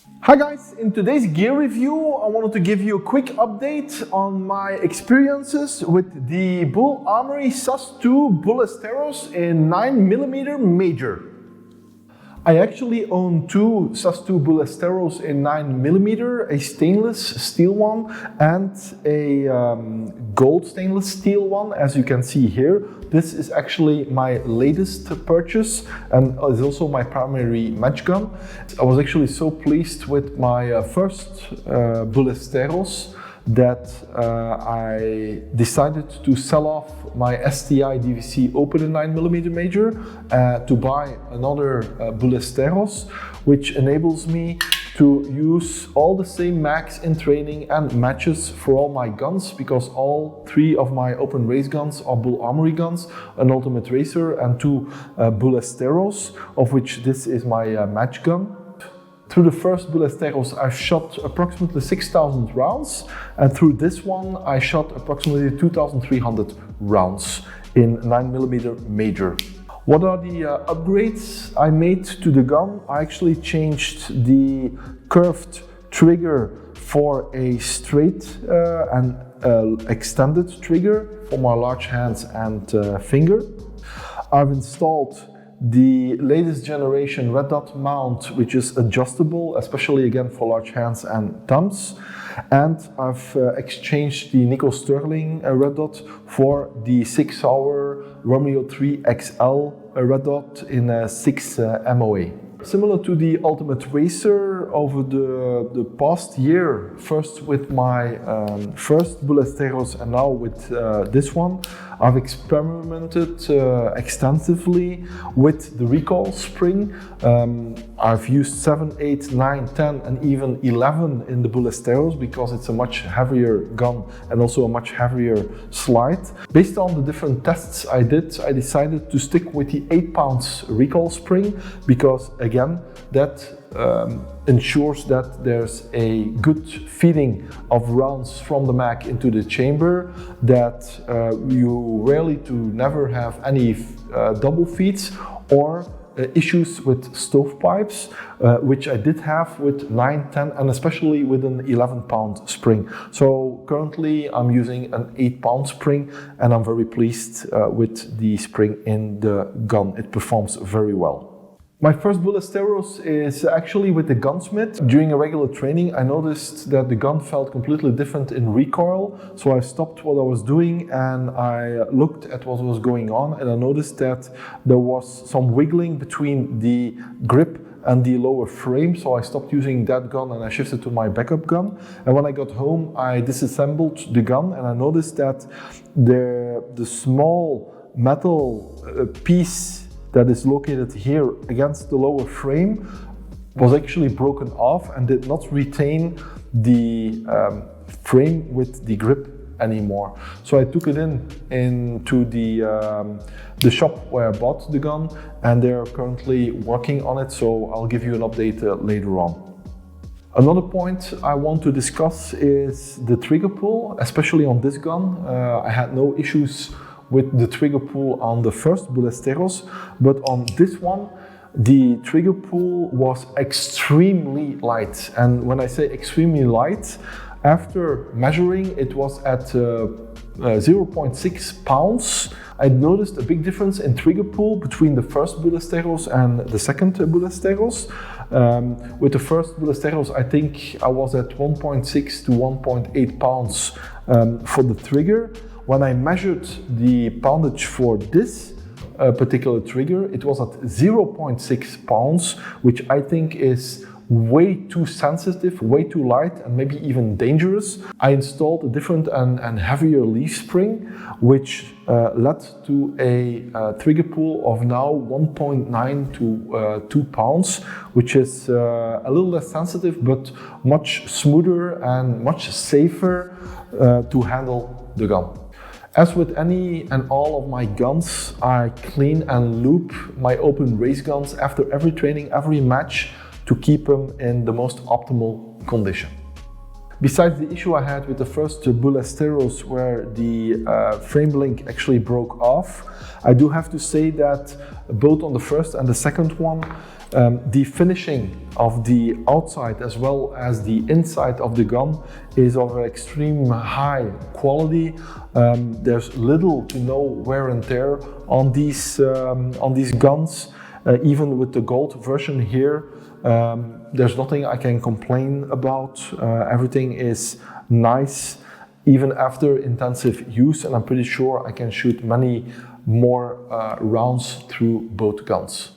Hi guys, in today's gear review I wanted to give you a quick update on my experiences with the Bul Armory SAS 2 Bullesteros in 9mm major. I actually own two SAS 2 Bullesteros in 9mm, a stainless steel one and a gold stainless steel one, as you can see here. This is actually my latest purchase and is also my primary match gun. I was actually so pleased with my first Bullesteros that I decided to sell off my STI DVC open in 9mm major to buy another Bullesteros, which enables me to use all the same mags in training and matches for all my guns, because all three of my open race guns are Bul Armory guns, an Ultimate Racer and two Bullesteros, of which this is my match gun. Through the first Bullesteros I shot approximately 6,000 rounds, and through this one I shot approximately 2,300 rounds in 9mm major. What are the upgrades I made to the gun? I actually changed the curved trigger for a straight and extended trigger for my large hands and finger. I've installed the latest generation red dot mount, which is adjustable, especially again for large hands and thumbs. And I've exchanged the nickel sterling red dot for the 6-hour Romeo 3 XL red dot in 6 MOA. Similar to the Ultimate Racer, over the past year, first with my first Bullesteros and now with this one, I've experimented extensively with the recoil spring. I've used 7, 8, 9, 10 and even 11 in the Bullesteros because it's a much heavier gun and also a much heavier slide. Based on the different tests I did, I decided to stick with the 8 pounds recoil spring because again, that ensures that there's a good feeding of rounds from the mag into the chamber, that you rarely to never have any double feeds or issues with stovepipes, which I did have with 9, 10 and especially with an 11-pound spring. So currently I'm using an 8-pound spring and I'm very pleased with the spring in the gun. It performs very well. My first Bullesteros is actually with the gunsmith. During a regular training I noticed that the gun felt completely different in recoil, so I stopped what I was doing and I looked at what was going on, and I noticed that there was some wiggling between the grip and the lower frame, so I stopped using that gun and I shifted to my backup gun. And when I got home I disassembled the gun and I noticed that the small metal piece that is located here against the lower frame was actually broken off and did not retain the frame with the grip anymore. So I took it into the shop where I bought the gun and they're currently working on it, so I'll give you an update later on. Another point I want to discuss is the trigger pull, especially on this gun. I had no issues with the trigger pull on the first Bullesteros, but on this one the trigger pull was extremely light. And when I say extremely light, after measuring it was at 0.6 pounds. I noticed a big difference in trigger pull between the first Bullesteros and the second Bullesteros. With the first Bullesteros I think I was at 1.6 to 1.8 pounds for the trigger. When I measured the poundage for this particular trigger, it was at 0.6 pounds, which I think is way too sensitive, way too light, and maybe even dangerous. I installed a different and heavier leaf spring, which led to a trigger pull of now 1.9 to 2 pounds, which is a little less sensitive, but much smoother and much safer to handle the gun. As with any and all of my guns, I clean and lube my open race guns after every training, every match, to keep them in the most optimal condition. Besides the issue I had with the first Bullesteros where the frame link actually broke off, I do have to say that both on the first and the second one, The finishing of the outside as well as the inside of the gun is of extreme high quality. There's little to no wear and tear on these guns. Even with the gold version here, there's nothing I can complain about. Everything is nice, even after intensive use, and I'm pretty sure I can shoot many more rounds through both guns.